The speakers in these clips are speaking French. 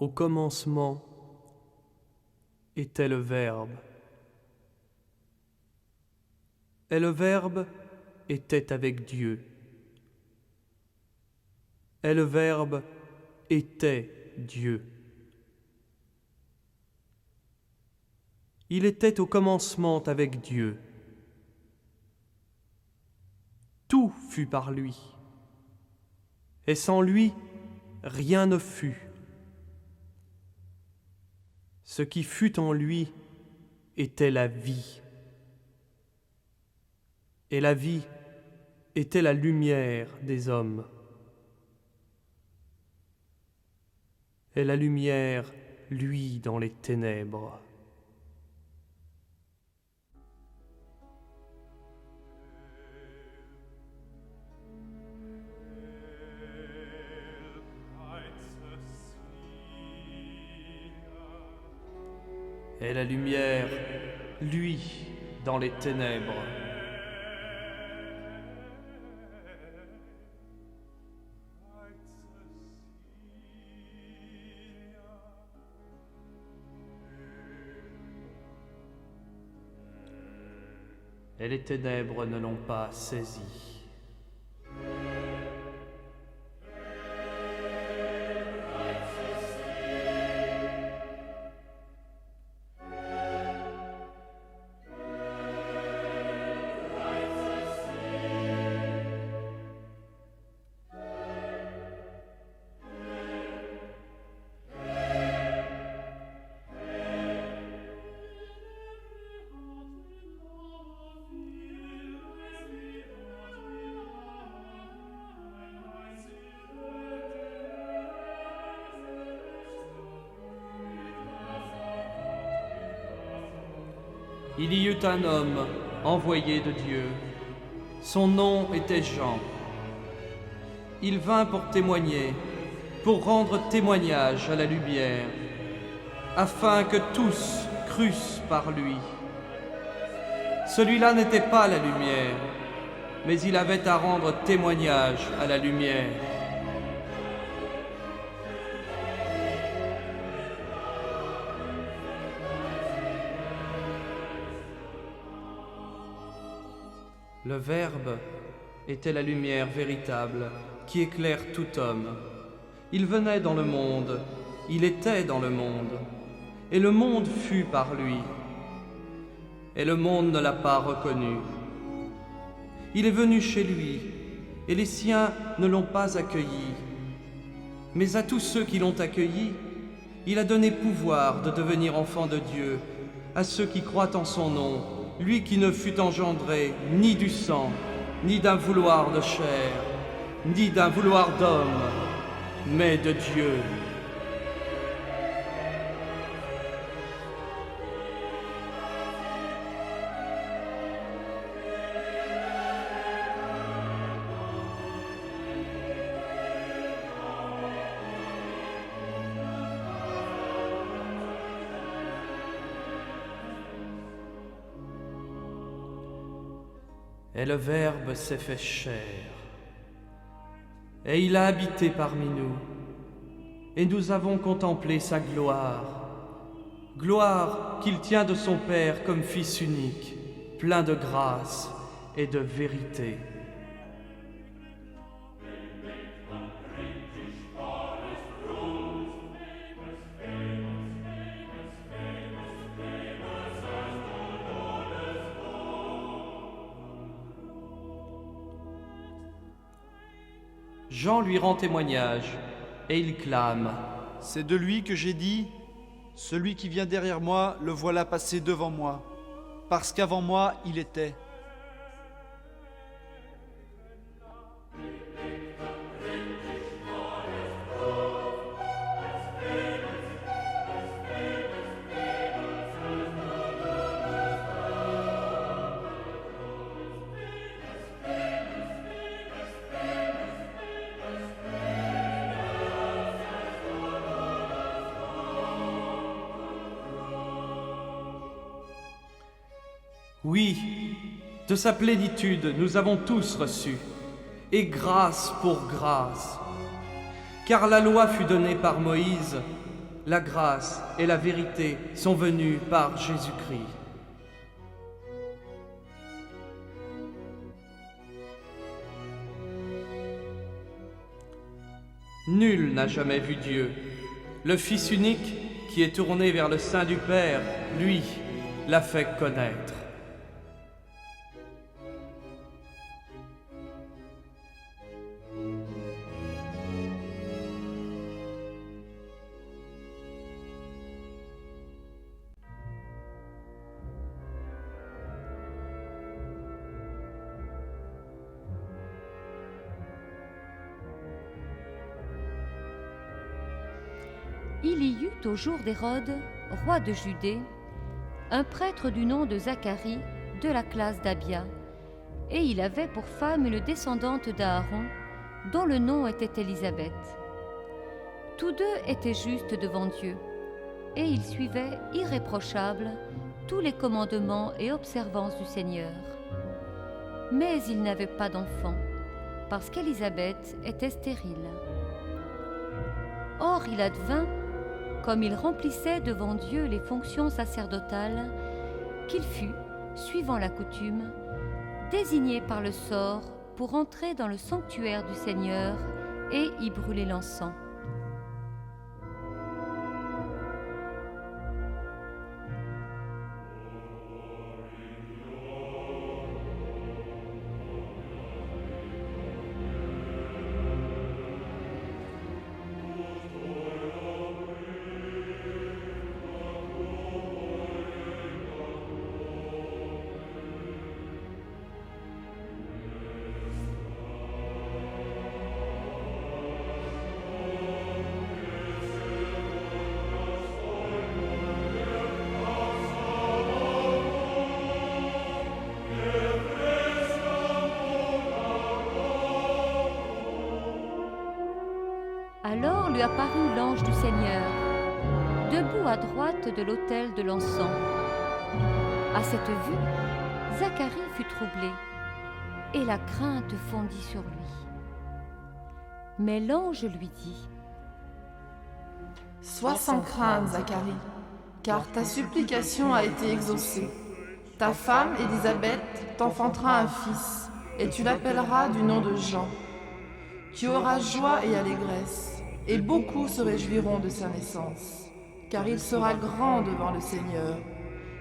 Au commencement était le Verbe. Et le Verbe était avec Dieu. Et le Verbe était Dieu. Il était au commencement avec Dieu. Tout fut par lui. Et sans lui, rien ne fut. Ce qui fut en lui était la vie. Et la vie était la lumière des hommes. Et la lumière luit dans les ténèbres. Et la lumière luit dans les ténèbres. Et les ténèbres ne l'ont pas saisi. Il y eut un homme envoyé de Dieu. Son nom était Jean. Il vint pour témoigner, pour rendre témoignage à la lumière, afin que tous crussent par lui. Celui-là n'était pas la lumière, mais il avait à rendre témoignage à la lumière. Le Verbe était la lumière véritable qui éclaire tout homme. Il venait dans le monde, il était dans le monde, et le monde fut par lui. Et le monde ne l'a pas reconnu. Il est venu chez lui, et les siens ne l'ont pas accueilli. Mais à tous ceux qui l'ont accueilli, il a donné pouvoir de devenir enfants de Dieu, à ceux qui croient en son nom, lui qui ne fut engendré ni du sang, ni d'un vouloir de chair, ni d'un vouloir d'homme, mais de Dieu. Et le Verbe s'est fait chair, et il a habité parmi nous, et nous avons contemplé sa gloire, gloire qu'il tient de son Père comme Fils unique, plein de grâce et de vérité. Jean lui rend témoignage, et il clame. C'est de lui que j'ai dit, celui qui vient derrière moi, le voilà passer devant moi, parce qu'avant moi, il était. Oui, de sa plénitude nous avons tous reçu, et grâce pour grâce. Car la loi fut donnée par Moïse, la grâce et la vérité sont venues par Jésus-Christ. Nul n'a jamais vu Dieu. Le Fils unique, qui est tourné vers le sein du Père, lui, l'a fait connaître. Il y eut au jour d'Hérode, roi de Judée, un prêtre du nom de Zacharie, de la classe d'Abia, et il avait pour femme une descendante d'Aaron, dont le nom était Élisabeth. Tous deux étaient justes devant Dieu, et ils suivaient irréprochables tous les commandements et observances du Seigneur. Mais ils n'avaient pas d'enfant, parce qu'Élisabeth était stérile. Or il advint, comme il remplissait devant Dieu les fonctions sacerdotales, qu'il fut, suivant la coutume, désigné par le sort pour entrer dans le sanctuaire du Seigneur et y brûler l'encens. Alors lui apparut l'ange du Seigneur, debout à droite de l'autel de l'encens. À cette vue, Zacharie fut troublé, et la crainte fondit sur lui. Mais l'ange lui dit : « Sois sans crainte, Zacharie, car ta supplication a été exaucée. Ta femme, Élisabeth, t'enfantera un fils, et tu l'appelleras du nom de Jean. Tu auras joie et allégresse, et beaucoup se réjouiront de sa naissance, car il sera grand devant le Seigneur.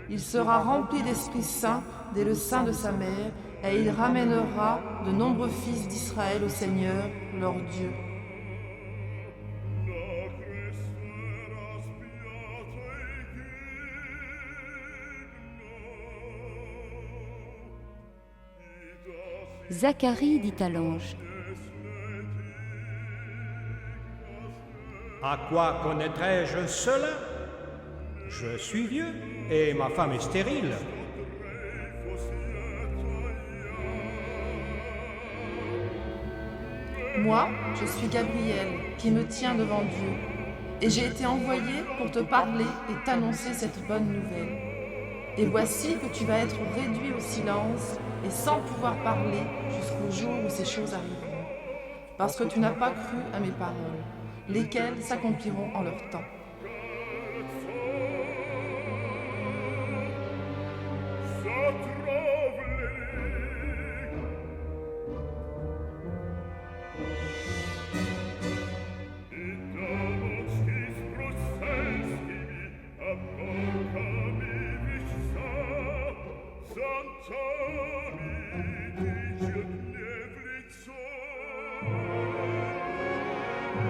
Il sera rempli d'Esprit Saint dès le sein de sa mère, et il ramènera de nombreux fils d'Israël au Seigneur, leur Dieu. Zacharie dit à l'ange : À quoi connaîtrai-je cela? Je suis vieux et ma femme est stérile. Moi, je suis Gabriel, qui me tient devant Dieu, et j'ai été envoyé pour te parler et t'annoncer cette bonne nouvelle. Et voici que tu vas être réduit au silence et sans pouvoir parler jusqu'au jour où ces choses arriveront, parce que tu n'as pas cru à mes paroles, lesquelles s'accompliront en leur temps.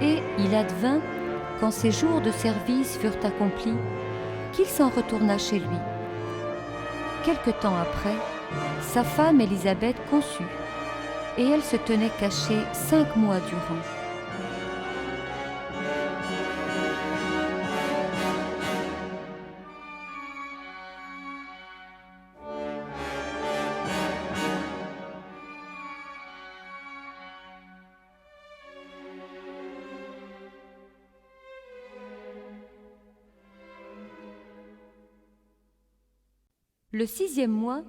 Et il advint, quand ses jours de service furent accomplis, qu'il s'en retourna chez lui. Quelque temps après, sa femme Élisabeth conçut, et elle se tenait cachée 5 mois durant. Le 6e mois,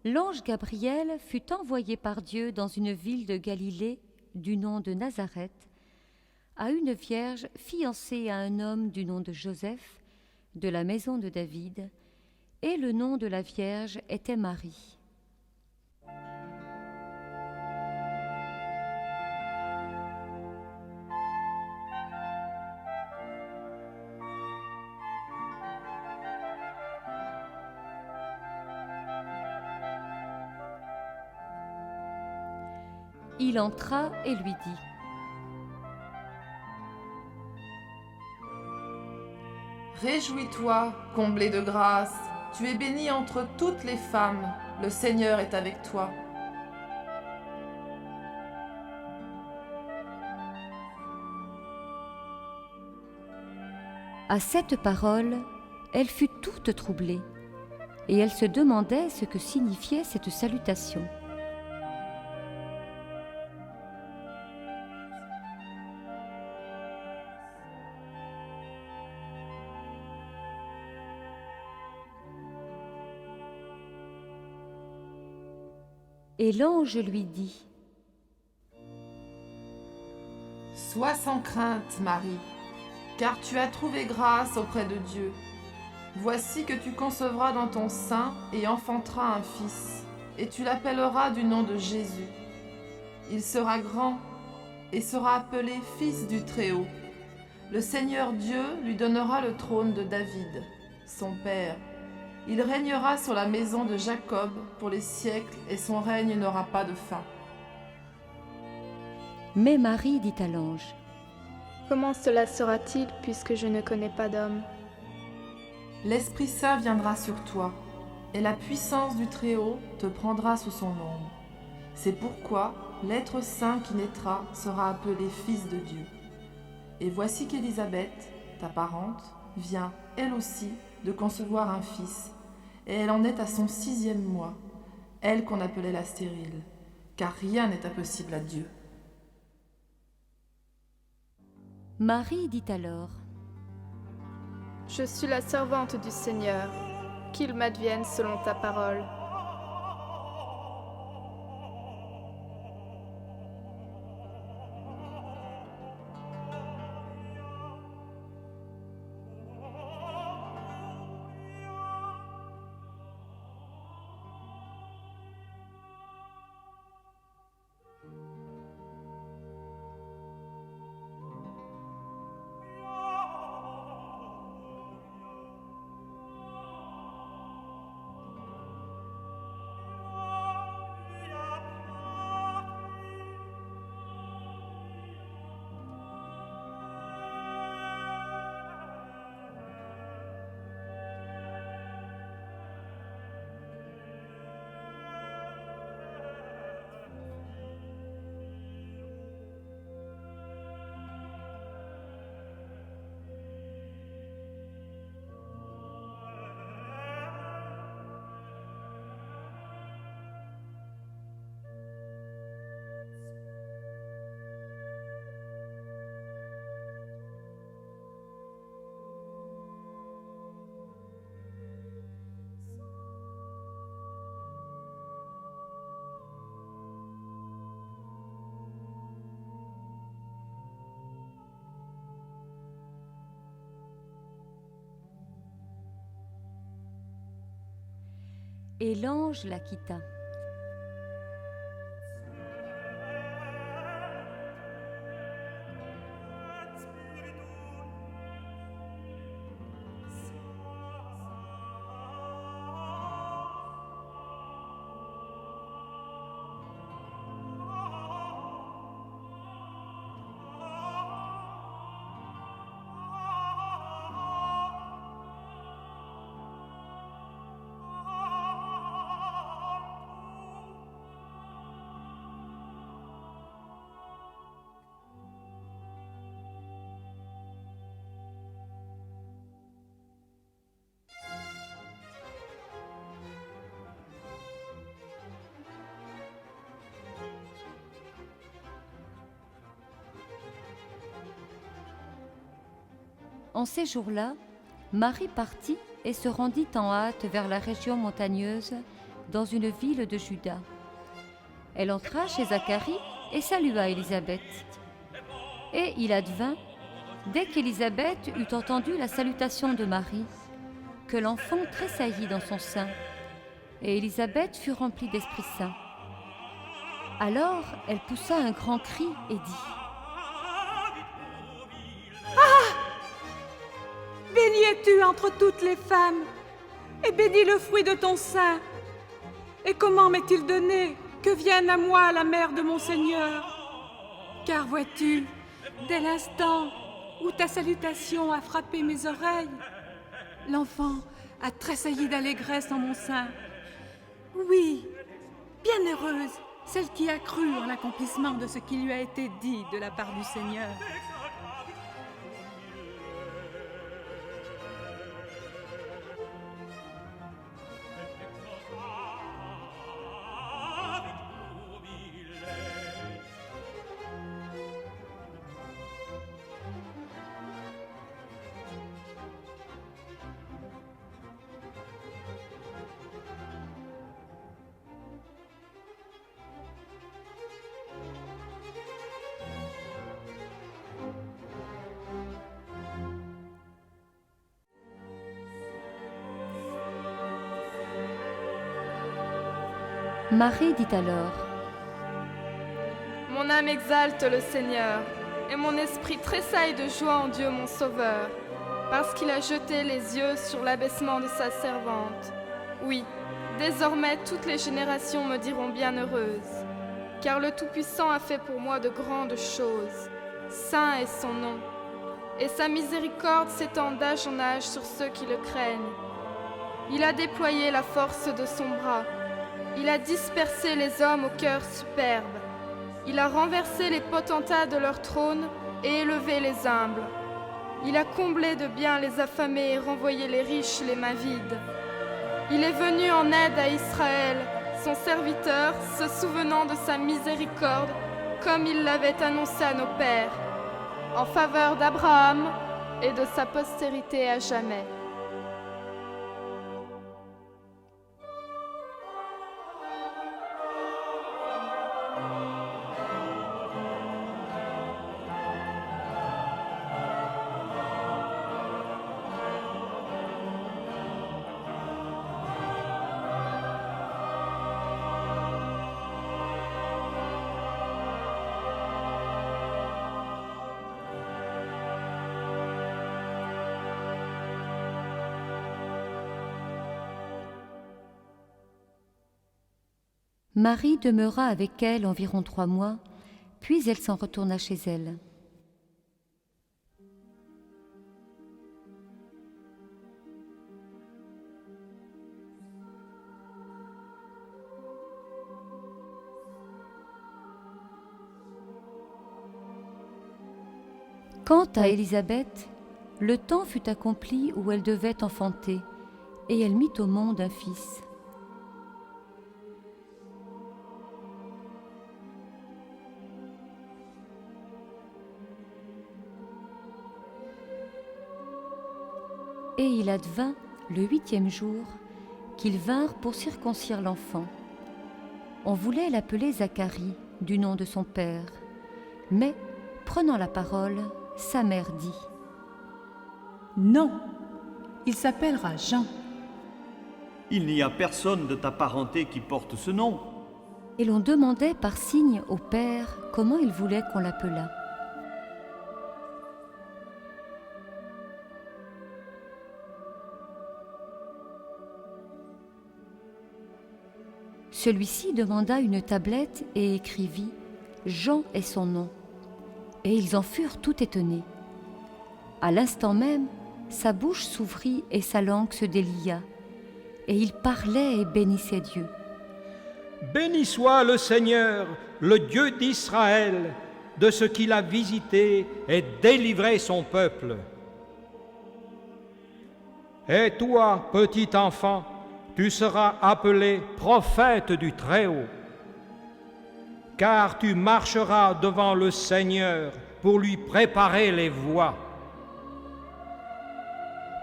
l'ange Gabriel fut envoyé par Dieu dans une ville de Galilée du nom de Nazareth, à une vierge fiancée à un homme du nom de Joseph, de la maison de David, et le nom de la vierge était Marie. Il entra et lui dit : « Réjouis-toi, comblée de grâce, tu es bénie entre toutes les femmes, le Seigneur est avec toi. » À cette parole, elle fut toute troublée, et elle se demandait ce que signifiait cette salutation. Et l'ange lui dit : « Sois sans crainte, Marie, car tu as trouvé grâce auprès de Dieu. Voici que tu concevras dans ton sein et enfanteras un fils, et tu l'appelleras du nom de Jésus. Il sera grand et sera appelé Fils du Très-Haut. Le Seigneur Dieu lui donnera le trône de David, son père. Il régnera sur la maison de Jacob pour les siècles, et son règne n'aura pas de fin. » Mais Marie dit à l'ange : « Comment cela sera-t-il puisque je ne connais pas d'homme ? L'Esprit Saint viendra sur toi, et la puissance du Très-Haut te prendra sous son ombre. C'est pourquoi l'être saint qui naîtra sera appelé Fils de Dieu. Et voici qu'Élisabeth, ta parente, vient, elle aussi, de concevoir un fils, et elle en est à son 6e mois, elle qu'on appelait la stérile, car rien n'est impossible à Dieu. » Marie dit alors : « Je suis la servante du Seigneur, qu'il m'advienne selon ta parole. » Et l'ange la quitta. En ces jours-là, Marie partit et se rendit en hâte vers la région montagneuse, dans une ville de Juda. Elle entra chez Zacharie et salua Élisabeth. Et il advint, dès qu'Élisabeth eut entendu la salutation de Marie, que l'enfant tressaillit dans son sein, et Élisabeth fut remplie d'Esprit Saint. Alors elle poussa un grand cri et dit : Bénie es-tu entre toutes les femmes, et béni le fruit de ton sein. Et comment m'est-il donné que vienne à moi la mère de mon Seigneur ? Car vois-tu, dès l'instant où ta salutation a frappé mes oreilles, l'enfant a tressailli d'allégresse en mon sein. Oui, bienheureuse celle qui a cru en l'accomplissement de ce qui lui a été dit de la part du Seigneur. Marie dit alors : Mon âme exalte le Seigneur, et mon esprit tressaille de joie en Dieu mon Sauveur, parce qu'il a jeté les yeux sur l'abaissement de sa servante. Oui, désormais toutes les générations me diront bienheureuse, car le Tout-Puissant a fait pour moi de grandes choses. Saint est son nom, et sa miséricorde s'étend d'âge en âge sur ceux qui le craignent. Il a déployé la force de son bras. Il a dispersé les hommes au cœur superbe. Il a renversé les potentats de leur trône et élevé les humbles. Il a comblé de biens les affamés et renvoyé les riches les mains vides. Il est venu en aide à Israël, son serviteur, se souvenant de sa miséricorde, comme il l'avait annoncé à nos pères, en faveur d'Abraham et de sa postérité à jamais. Marie demeura avec elle environ 3 mois, puis elle s'en retourna chez elle. Quant à Élisabeth, le temps fut accompli où elle devait enfanter, et elle mit au monde un fils. Et il advint, le 8e jour, qu'ils vinrent pour circoncire l'enfant. On voulait l'appeler Zacharie, du nom de son père. Mais, prenant la parole, sa mère dit : Non, il s'appellera Jean. Il n'y a personne de ta parenté qui porte ce nom. Et l'on demandait par signe au père comment il voulait qu'on l'appelât. Celui-ci demanda une tablette et écrivit « Jean est son nom ». Et ils en furent tout étonnés. À l'instant même, sa bouche s'ouvrit et sa langue se délia, et il parlait et bénissait Dieu. Béni soit le Seigneur, le Dieu d'Israël, de ce qu'il a visité et délivré son peuple. Et toi, petit enfant, tu seras appelé prophète du Très-Haut, car tu marcheras devant le Seigneur pour lui préparer les voies,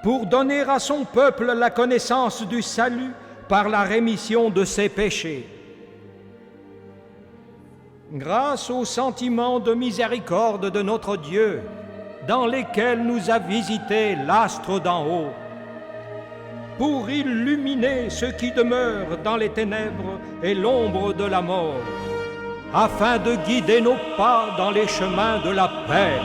pour donner à son peuple la connaissance du salut par la rémission de ses péchés, grâce aux sentiments de miséricorde de notre Dieu, dans lesquels nous a visité l'astre d'en haut, pour illuminer ceux qui demeurent dans les ténèbres et l'ombre de la mort, afin de guider nos pas dans les chemins de la paix.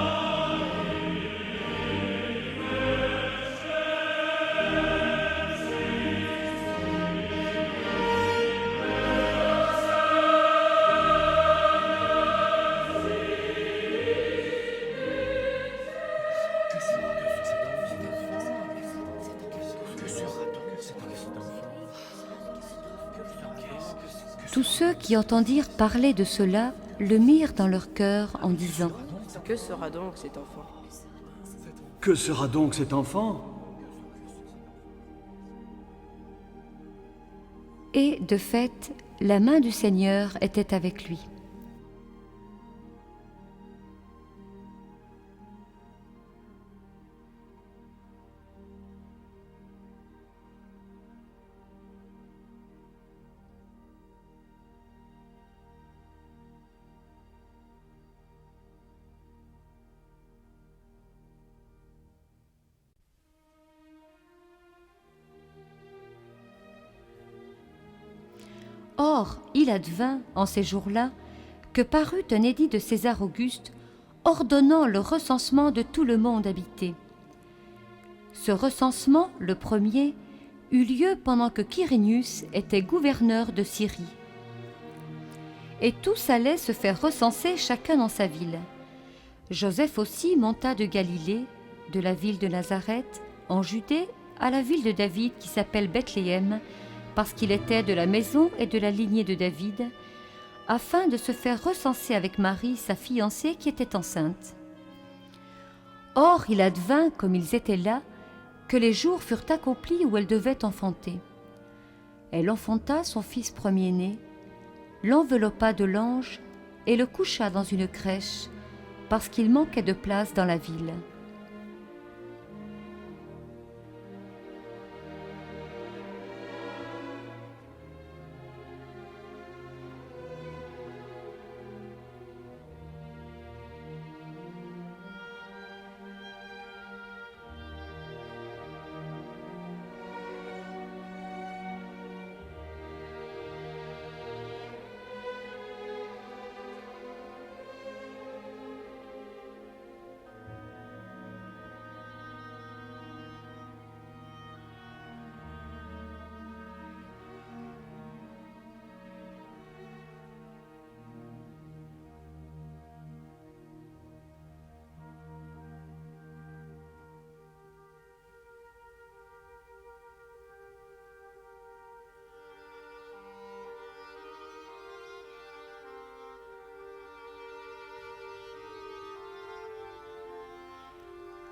Tous ceux qui entendirent parler de cela le mirent dans leur cœur en disant : Que sera donc cet enfant ? Que sera donc cet enfant ? Et, de fait, la main du Seigneur était avec lui. Or, il advint, en ces jours-là, que parut un édit de César Auguste ordonnant le recensement de tout le monde habité. Ce recensement, le premier, eut lieu pendant que Quirinius était gouverneur de Syrie. Et tous allaient se faire recenser chacun dans sa ville. Joseph aussi monta de Galilée, de la ville de Nazareth, en Judée, à la ville de David qui s'appelle Bethléem, parce qu'il était de la maison et de la lignée de David, afin de se faire recenser avec Marie, sa fiancée, qui était enceinte. Or, il advint, comme ils étaient là, que les jours furent accomplis où elle devait enfanter. Elle enfanta son fils premier-né, l'enveloppa de lange et le coucha dans une crèche, parce qu'il manquait de place dans la ville.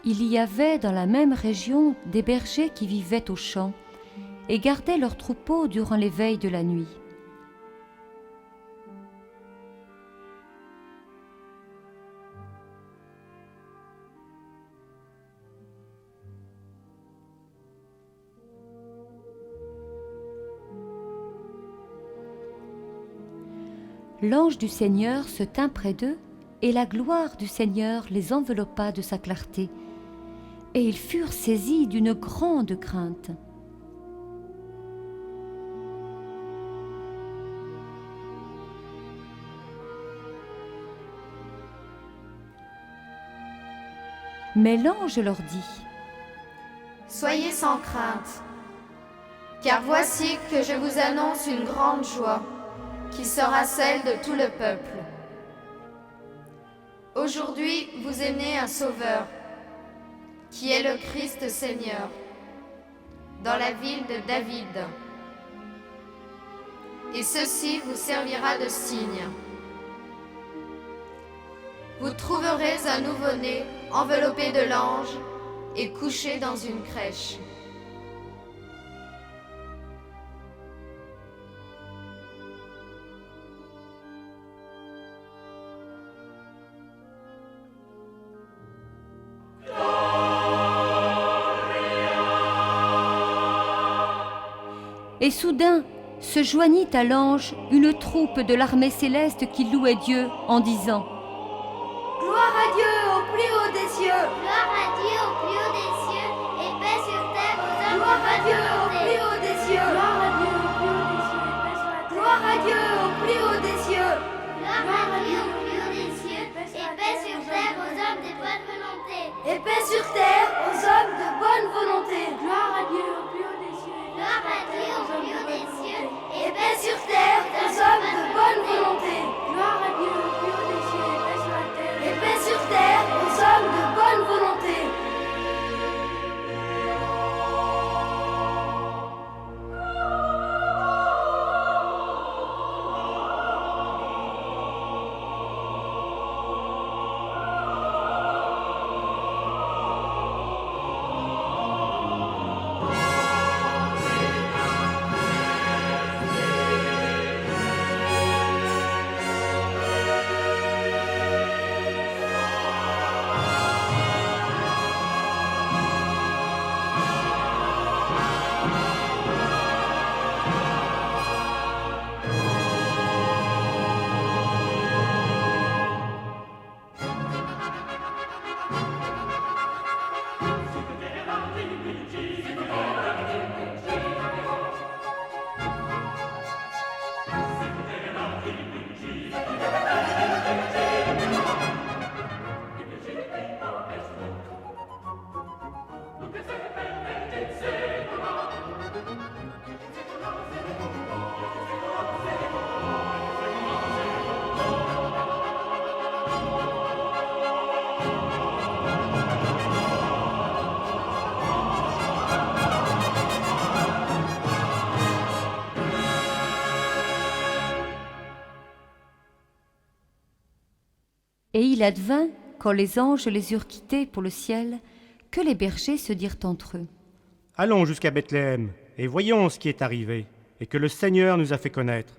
Il y avait dans la même région des bergers qui vivaient aux champs et gardaient leurs troupeaux durant les veilles de la nuit. L'ange du Seigneur se tint près d'eux, et la gloire du Seigneur les enveloppa de sa clarté, et ils furent saisis d'une grande crainte. Mais l'ange leur dit : Soyez sans crainte, car voici que je vous annonce une grande joie, qui sera celle de tout le peuple. Aujourd'hui, vous est né un Sauveur, qui est le Christ Seigneur, dans la ville de David. Et ceci vous servira de signe. Vous trouverez un nouveau-né enveloppé de langes et couché dans une crèche. Et soudain, se joignit à l'ange une troupe de l'armée céleste qui louait Dieu en disant: Gloire à Dieu au plus haut des cieux. Gloire à Dieu au plus haut des cieux. Et paix sur terre aux hommes. Gloire à Dieu au plus haut des cieux. Gloire à Dieu au plus haut des cieux. Gloire à Dieu au plus haut des cieux. Gloire à Dieu au plus haut des cieux. Et paix sur terre aux hommes de bonne volonté. Et paix sur terre aux hommes de bonne volonté. Gloire à Dieu au plus haut des cieux. Gloire à Dieu au plus haut des cieux. Et paix sur terre aux hommes de bonne volonté. Gloire à Dieu au plus haut des cieux. Et paix sur la terre. Et paix sur terre aux hommes de bonne volonté. Et il advint, quand les anges les eurent quittés pour le ciel, que les bergers se dirent entre eux: Allons jusqu'à Bethléem, et voyons ce qui est arrivé, et que le Seigneur nous a fait connaître.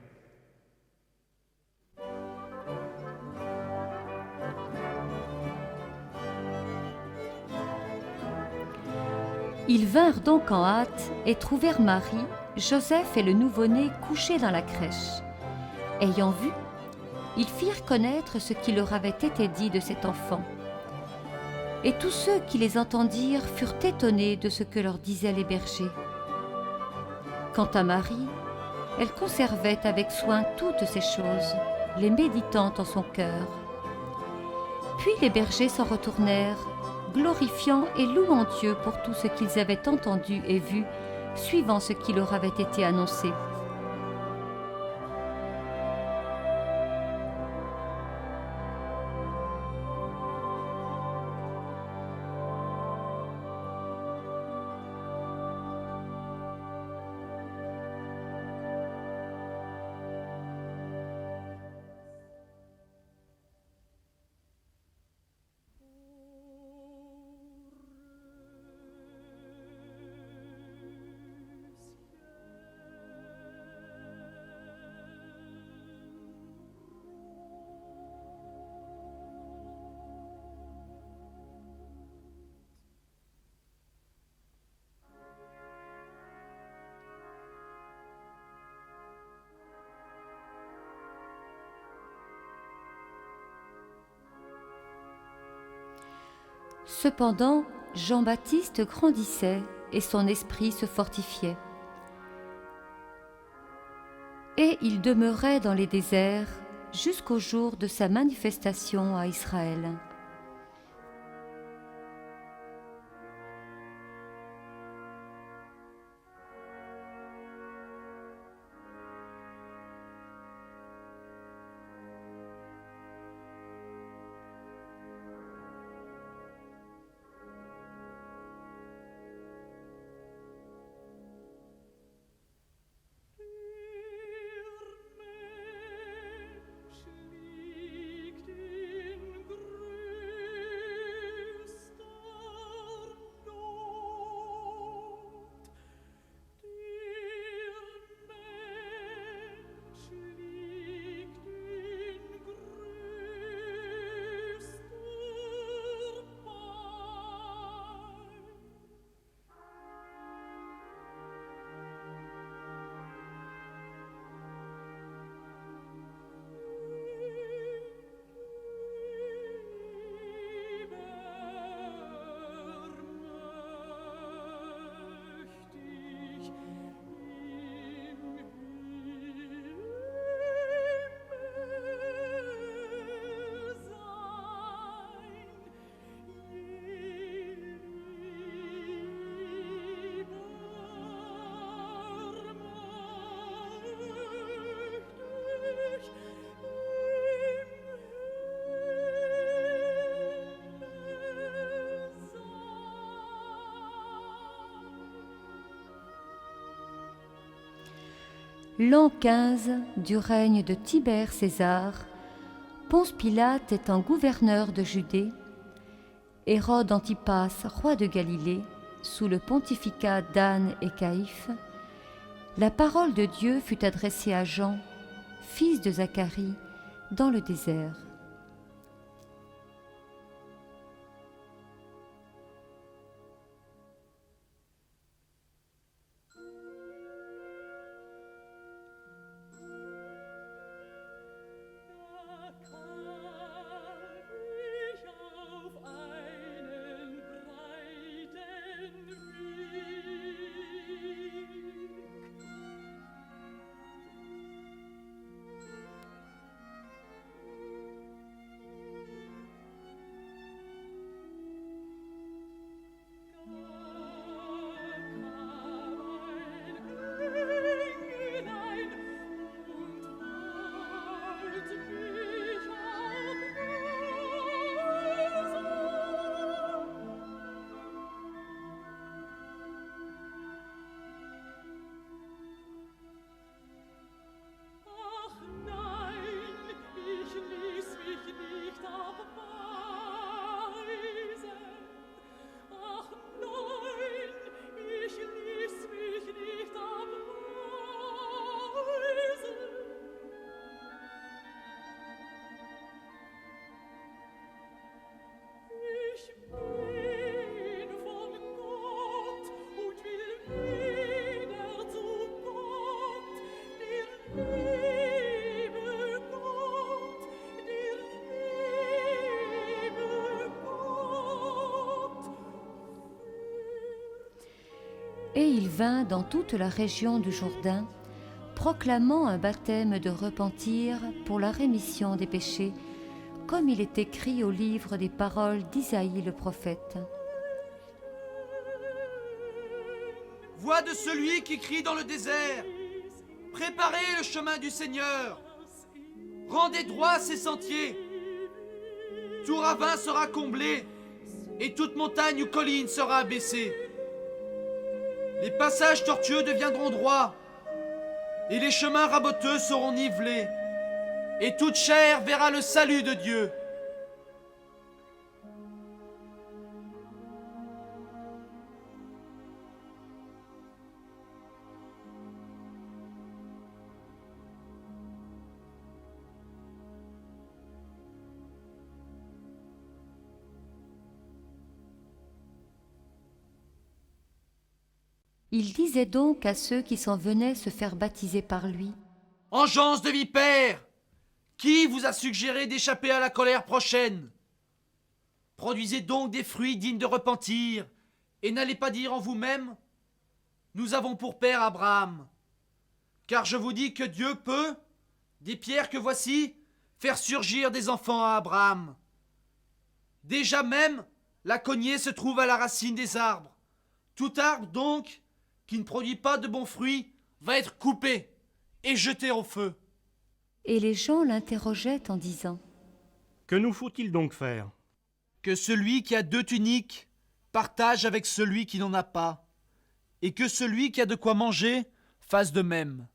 Ils vinrent donc en hâte et trouvèrent Marie, Joseph et le nouveau-né couchés dans la crèche. Ayant vu, ils firent connaître ce qui leur avait été dit de cet enfant. Et tous ceux qui les entendirent furent étonnés de ce que leur disaient les bergers. Quant à Marie, elle conservait avec soin toutes ces choses, les méditant en son cœur. Puis les bergers s'en retournèrent, glorifiant et louant Dieu pour tout ce qu'ils avaient entendu et vu, suivant ce qui leur avait été annoncé. Cependant, Jean-Baptiste grandissait et son esprit se fortifiait. Et il demeurait dans les déserts jusqu'au jour de sa manifestation à Israël. L'an 15 du règne de Tibère César, Ponce Pilate étant gouverneur de Judée, Hérode Antipas, roi de Galilée, sous le pontificat d'Anne et Caïphe, la parole de Dieu fut adressée à Jean, fils de Zacharie, dans le désert. Et il vint dans toute la région du Jourdain, proclamant un baptême de repentir pour la rémission des péchés, comme il est écrit au livre des paroles d'Isaïe le prophète. Voix de celui qui crie dans le désert, préparez le chemin du Seigneur, rendez droit ses sentiers. Tout ravin sera comblé, et toute montagne ou colline sera abaissée. Les passages tortueux deviendront droits, et les chemins raboteux seront nivelés, et toute chair verra le salut de Dieu. Il disait donc à ceux qui s'en venaient se faire baptiser par lui: Engeance de vipères, qui vous a suggéré d'échapper à la colère prochaine? Produisez donc des fruits dignes de repentir, et n'allez pas dire en vous-même: nous avons pour père Abraham. Car je vous dis que Dieu peut, des pierres que voici, faire surgir des enfants à Abraham. Déjà même, la cognée se trouve à la racine des arbres. Tout arbre donc, qui ne produit pas de bons fruits, va être coupé et jeté au feu. Et les gens l'interrogeaient en disant: Que nous faut-il donc faire? Que celui qui a 2 tuniques partage avec celui qui n'en a pas, et que celui qui a de quoi manger fasse de même.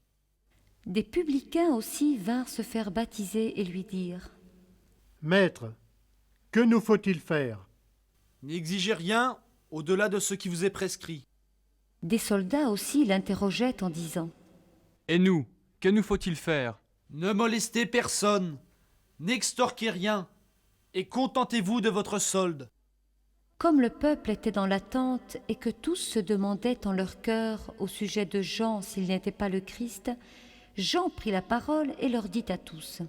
Des publicains aussi vinrent se faire baptiser et lui dire: Maître, que nous faut-il faire? N'exigez rien au-delà de ce qui vous est prescrit. Des soldats aussi l'interrogeaient en disant: Et nous, que nous faut-il faire? Ne molestez personne, n'extorquez rien, et contentez-vous de votre solde. Comme le peuple était dans l'attente et que tous se demandaient en leur cœur au sujet de Jean s'il n'était pas le Christ, Jean prit la parole et leur dit à tous: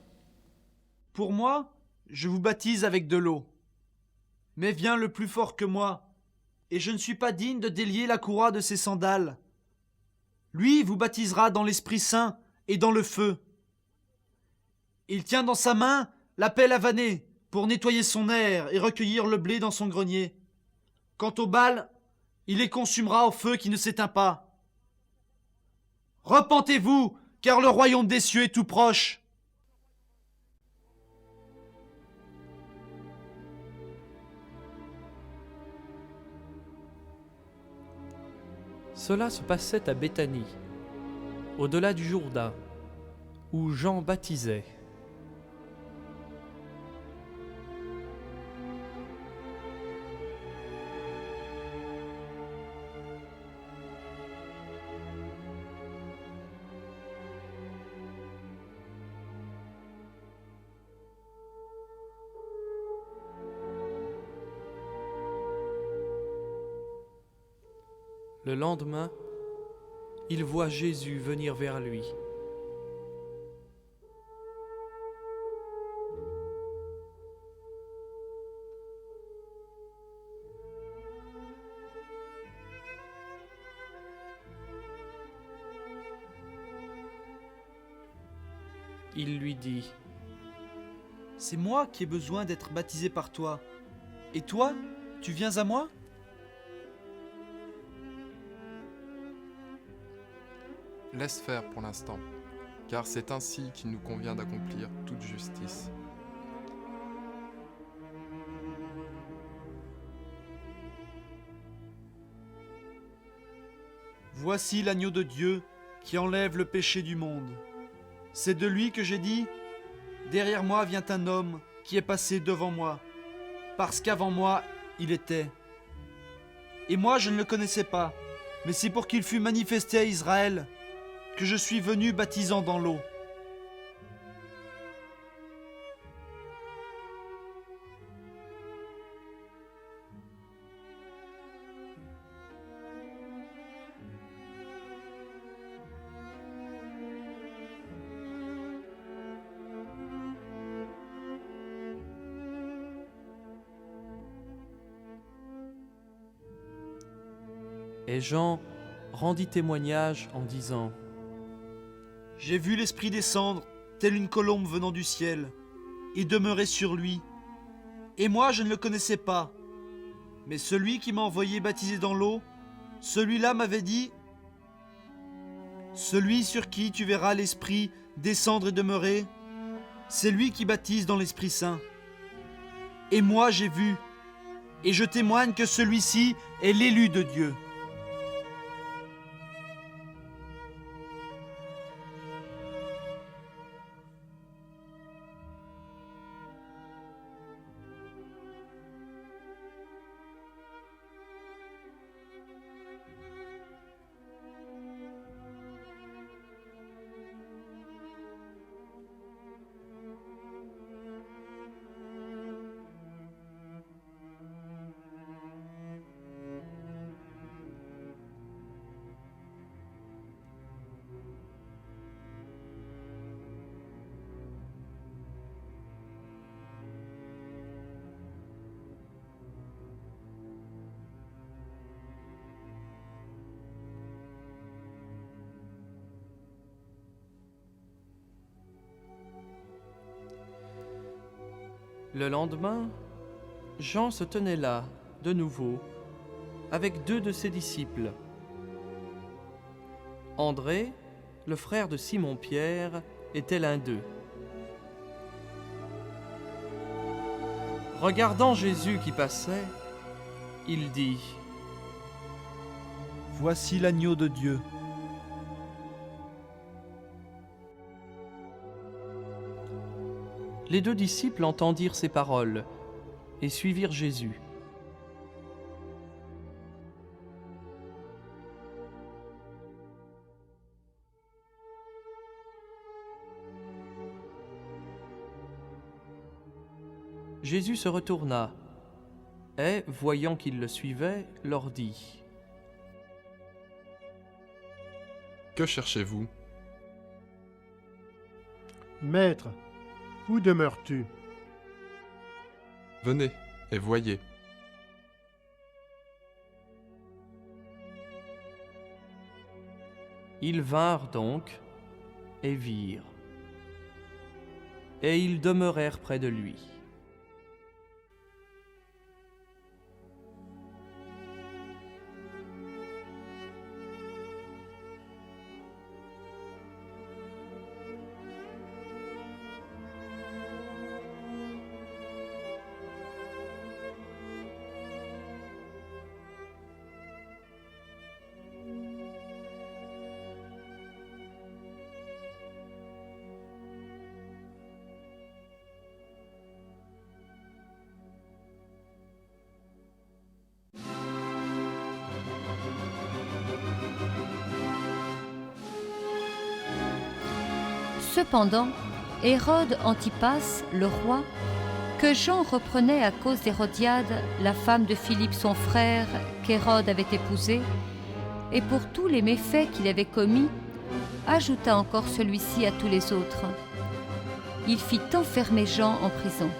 Pour moi, je vous baptise avec de l'eau. Mais vient le plus fort que moi, et je ne suis pas digne de délier la courroie de ses sandales. Lui vous baptisera dans l'Esprit Saint et dans le feu. Il tient dans sa main la pelle à vanner pour nettoyer son aire et recueillir le blé dans son grenier. Quant aux balles, il les consumera au feu qui ne s'éteint pas. Repentez-vous, car le royaume des cieux est tout proche. Cela se passait à Béthanie, au-delà du Jourdain, où Jean baptisait. Le lendemain, il voit Jésus venir vers lui. Il lui dit : « C'est moi qui ai besoin d'être baptisé par toi. Et toi, tu viens à moi ? » Laisse faire pour l'instant, car c'est ainsi qu'il nous convient d'accomplir toute justice. Voici l'agneau de Dieu qui enlève le péché du monde. C'est de lui que j'ai dit : derrière moi vient un homme qui est passé devant moi, parce qu'avant moi il était. Et moi je ne le connaissais pas, mais c'est pour qu'il fût manifesté à Israël que je suis venu baptisant dans l'eau. Et Jean rendit témoignage en disant : J'ai vu l'Esprit descendre, telle une colombe venant du ciel, et demeurer sur lui. Et moi, je ne le connaissais pas. Mais celui qui m'a envoyé baptiser dans l'eau, celui-là m'avait dit : celui sur qui tu verras l'Esprit descendre et demeurer, c'est lui qui baptise dans l'Esprit Saint. Et moi, j'ai vu, et je témoigne que celui-ci est l'élu de Dieu. Le lendemain, Jean se tenait là, de nouveau, avec 2 de ses disciples. André, le frère de Simon-Pierre, était l'un d'eux. Regardant Jésus qui passait, il dit : Voici l'agneau de Dieu. Les 2 disciples entendirent ces paroles et suivirent Jésus. Jésus se retourna et, voyant qu'ils le suivaient, leur dit : Que cherchez-vous ? Maître, où demeures-tu ? Venez et voyez. Ils vinrent donc et virent, et ils demeurèrent près de lui. Cependant, Hérode Antipas, le roi, que Jean reprenait à cause d'Hérodiade, la femme de Philippe son frère, qu'Hérode avait épousée, et pour tous les méfaits qu'il avait commis, ajouta encore celui-ci à tous les autres. Il fit enfermer Jean en prison.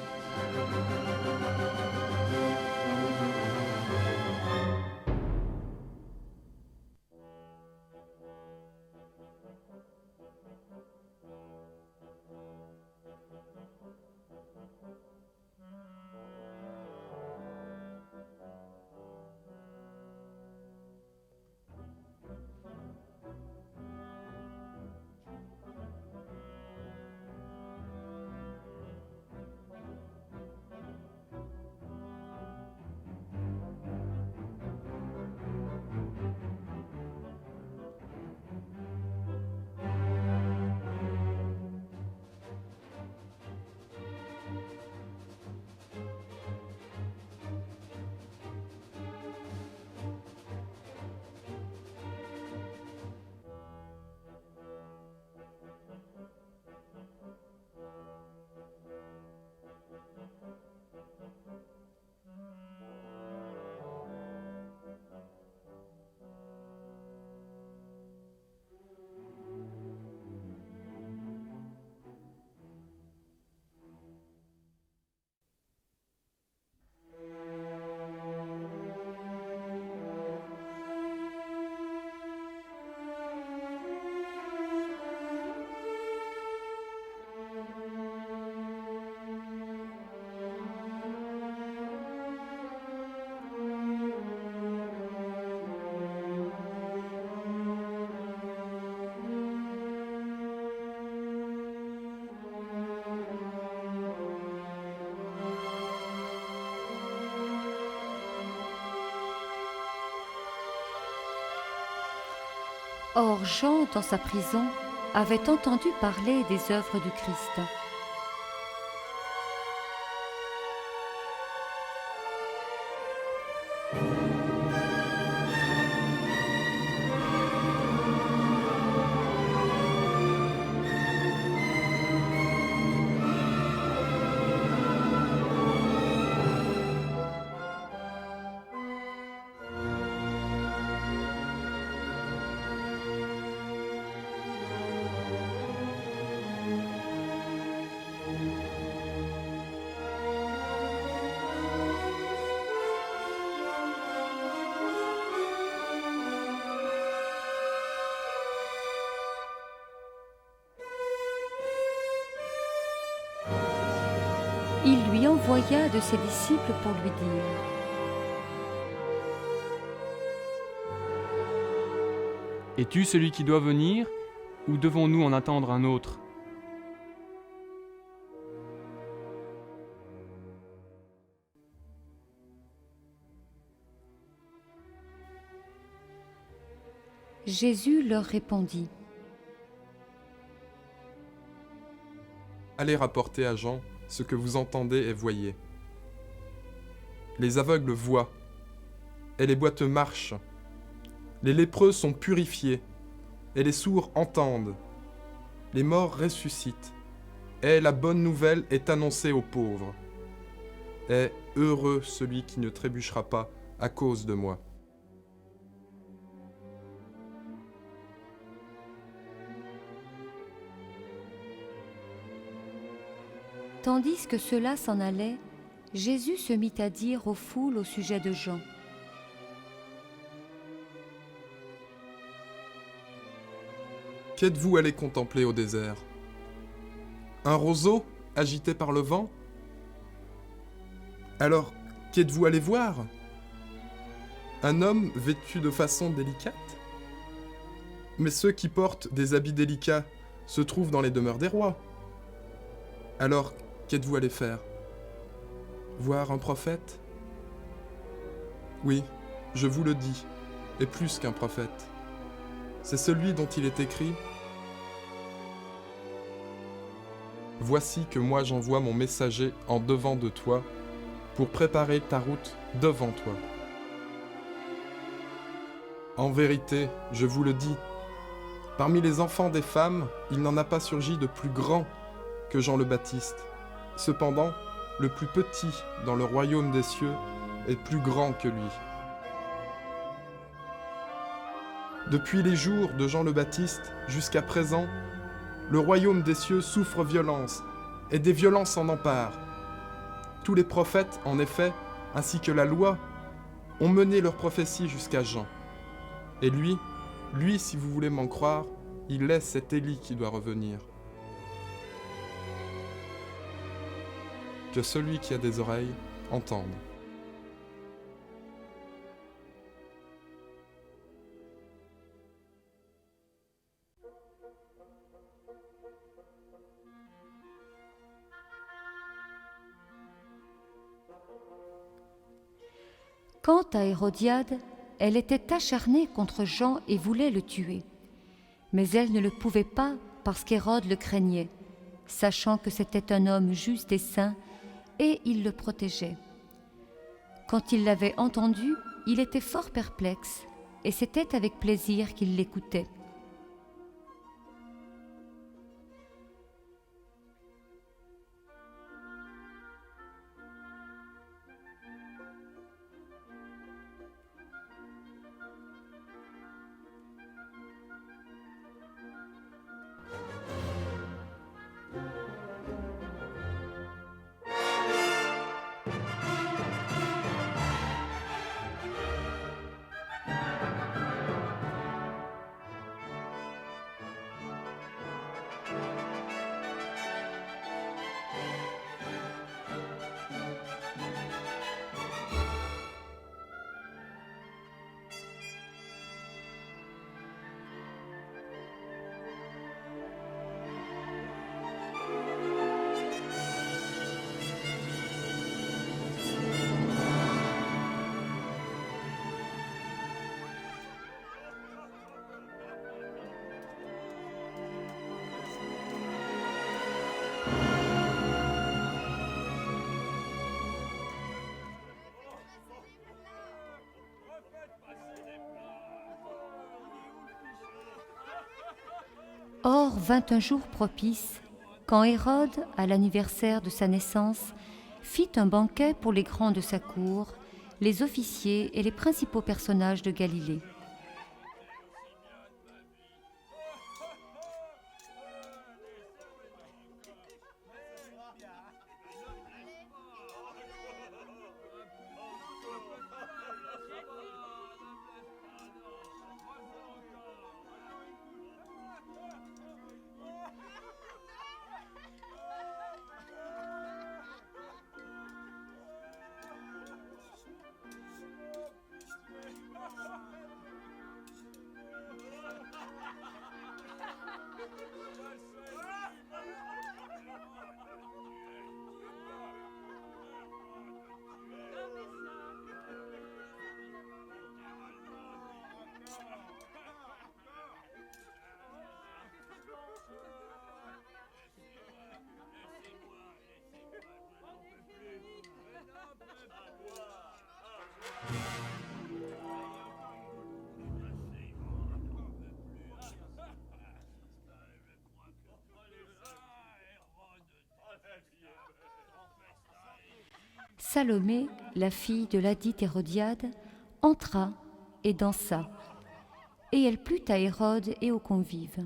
Or Jean, dans sa prison, avait entendu parler des œuvres du Christ. Il lui envoya de ses disciples pour lui dire : « Es-tu celui qui doit venir, ou devons-nous en attendre un autre ?» Jésus leur répondit : « Allez rapporter à Jean ce que vous entendez et voyez. Les aveugles voient, et les boiteux marchent. Les lépreux sont purifiés, et les sourds entendent. Les morts ressuscitent, et la bonne nouvelle est annoncée aux pauvres. Et heureux celui qui ne trébuchera pas à cause de moi. » Tandis que cela s'en allait, Jésus se mit à dire aux foules au sujet de Jean : « Qu'êtes-vous allé contempler au désert? Un roseau agité par le vent? Alors, qu'êtes-vous allé voir? Un homme vêtu de façon délicate? Mais ceux qui portent des habits délicats se trouvent dans les demeures des rois. Alors, qu'êtes-vous allé faire? Voir un prophète? Oui, je vous le dis, et plus qu'un prophète. C'est celui dont il est écrit : « Voici que moi j'envoie mon messager en devant de toi, pour préparer ta route devant toi. » En vérité, je vous le dis, Parmi les enfants des femmes, il n'en a pas surgi de plus grand que Jean le Baptiste. Cependant, le plus petit dans le royaume des cieux est plus grand que lui. Depuis les jours de Jean le Baptiste jusqu'à présent, le royaume des cieux souffre violence, et des violences s'en emparent. Tous les prophètes, en effet, ainsi que la loi, ont mené leur prophétie jusqu'à Jean. Et lui, si vous voulez m'en croire, il laisse cet Élie qui doit revenir. Que celui qui a des oreilles entende. Quant à Hérodiade, elle était acharnée contre Jean et voulait le tuer. Mais elle ne le pouvait pas parce qu'Hérode le craignait, sachant que c'était un homme juste et saint, et il le protégeait. Quand il l'avait entendu, il était fort perplexe, et c'était avec plaisir qu'il l'écoutait. Or vint un jour propice, quand Hérode, à l'anniversaire de sa naissance, fit un banquet pour les grands de sa cour, les officiers et les principaux personnages de Galilée. Salomé, la fille de ladite Hérodiade, entra et dansa, et elle plut à Hérode et aux convives.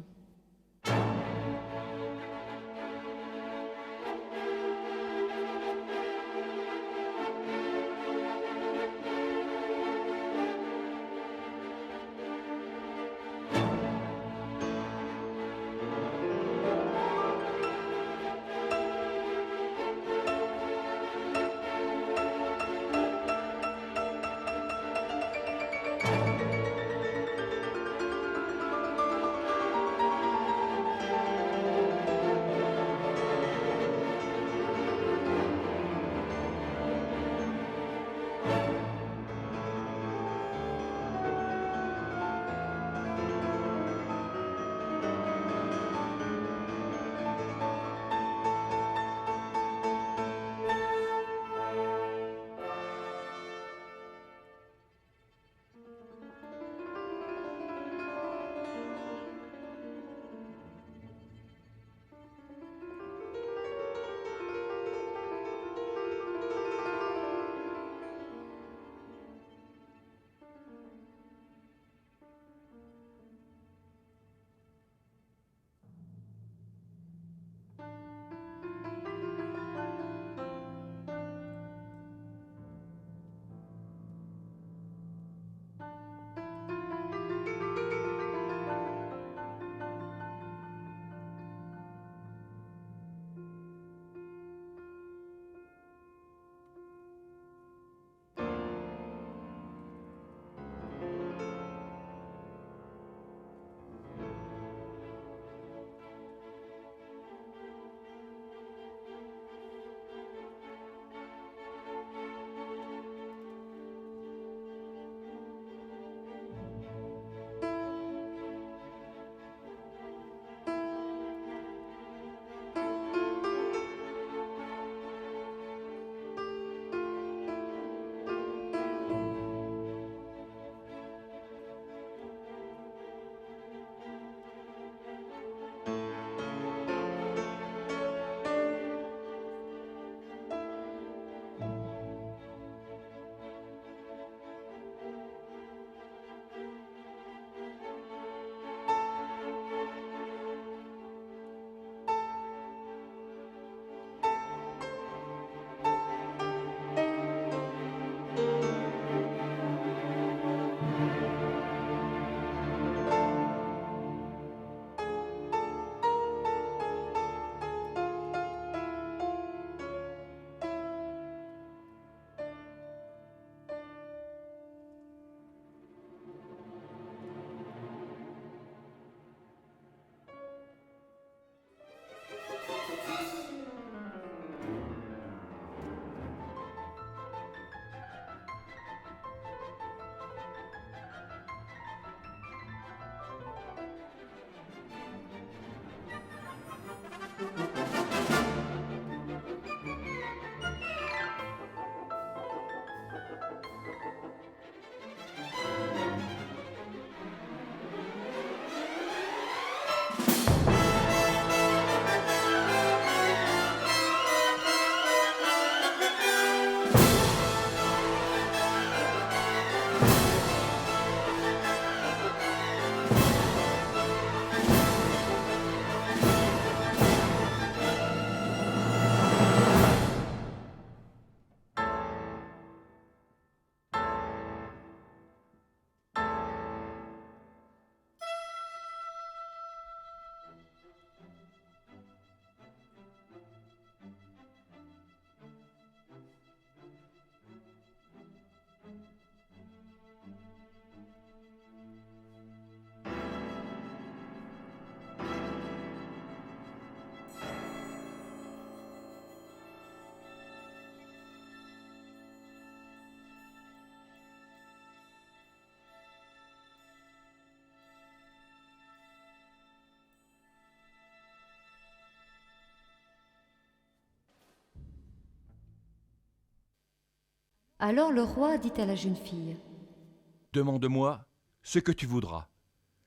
Alors le roi dit à la jeune fille, « Demande-moi ce que tu voudras,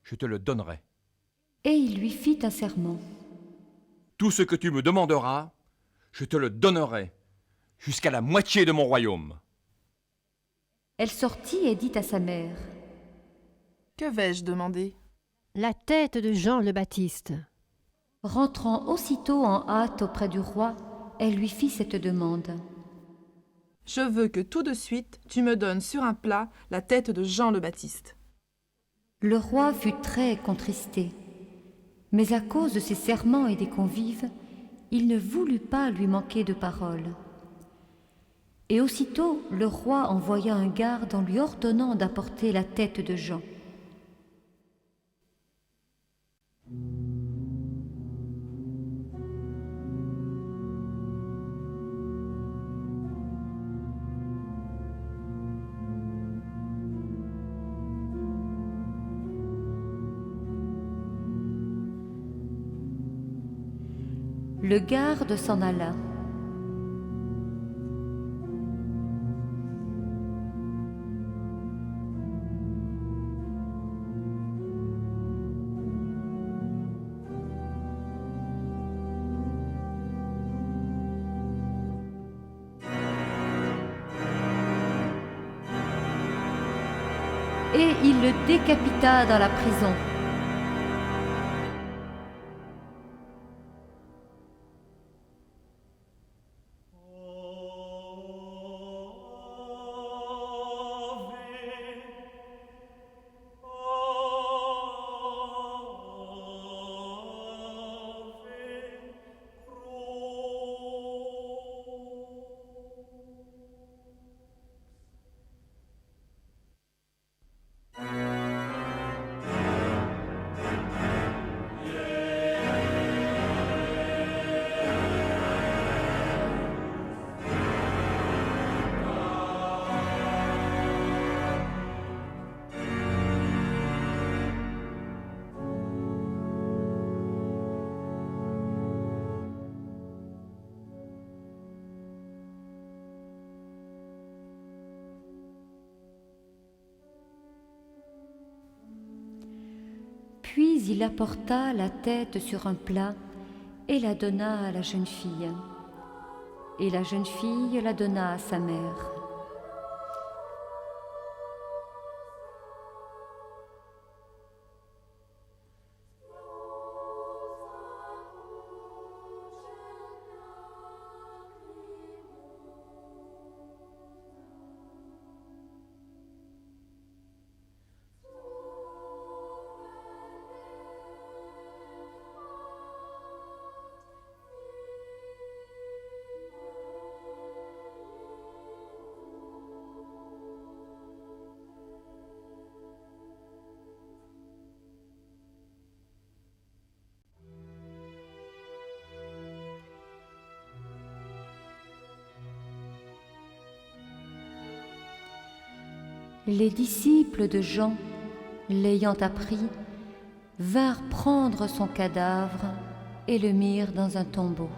je te le donnerai. Et il lui fit un serment. Tout ce que tu me demanderas, je te le donnerai, jusqu'à la moitié de mon royaume. » Elle sortit et dit à sa mère, « Que vais-je demander ?» La tête de Jean le Baptiste. Rentrant aussitôt en hâte auprès du roi, elle lui fit cette demande. « Je veux que tout de suite tu me donnes sur un plat la tête de Jean le Baptiste. » Le roi fut très contristé, mais à cause de ses serments et des convives, il ne voulut pas lui manquer de parole. Et aussitôt le roi envoya un garde en lui ordonnant d'apporter la tête de Jean. Le garde s'en alla. Et il le décapita dans la prison. Puis il apporta la tête sur un plat et la donna à la jeune fille. Et la jeune fille la donna à sa mère. Les disciples de Jean, l'ayant appris, vinrent prendre son cadavre et le mirent dans un tombeau.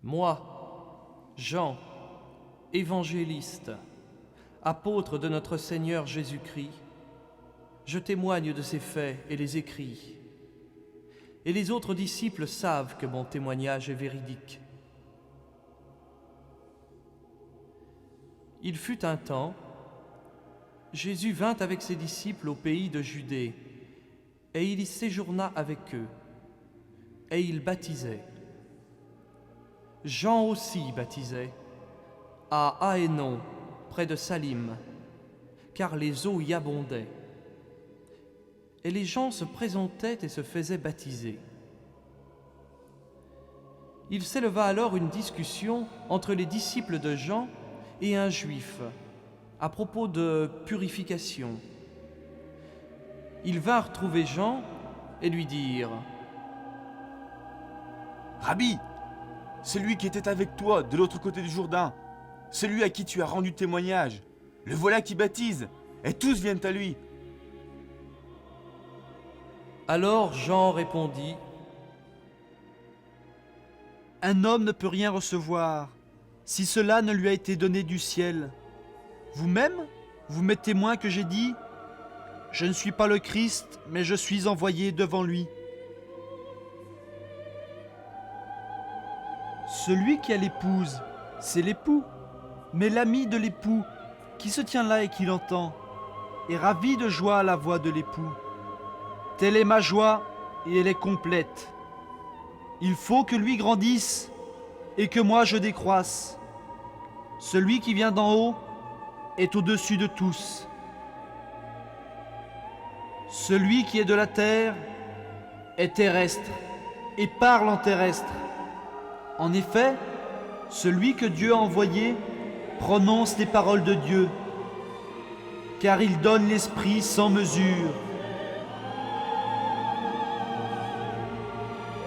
Moi, Jean, évangéliste, apôtre de notre Seigneur Jésus-Christ, je témoigne de ces faits et les écris. Et les autres disciples savent que mon témoignage est véridique. Il fut un temps, Jésus vint avec ses disciples au pays de Judée, et il y séjourna avec eux, et il baptisait. Jean aussi baptisait, à Aénon, près de Salim, car les eaux y abondaient. Et les gens se présentaient et se faisaient baptiser. Il s'éleva alors une discussion entre les disciples de Jean et un juif à propos de purification. Ils vinrent trouver Jean et lui dirent : Rabbi, celui qui était avec toi de l'autre côté du Jourdain, celui à qui tu as rendu témoignage, le voilà qui baptise, et tous viennent à lui. Alors Jean répondit : Un homme ne peut rien recevoir si cela ne lui a été donné du ciel. Vous-même, vous m'êtes témoin que j'ai dit : je ne suis pas le Christ, mais je suis envoyé devant lui. Celui qui a l'épouse, c'est l'époux, mais l'ami de l'époux, qui se tient là et qui l'entend, est ravi de joie à la voix de l'époux. Telle est ma joie, et elle est complète. Il faut que lui grandisse, et que moi je décroisse. Celui qui vient d'en haut est au-dessus de tous. Celui qui est de la terre est terrestre, et parle en terrestre. En effet, celui que Dieu a envoyé prononce les paroles de Dieu, car il donne l'Esprit sans mesure.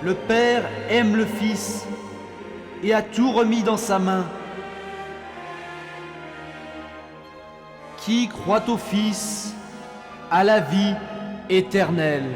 Le Père aime le Fils et a tout remis dans sa main. Qui croit au Fils a la vie éternelle.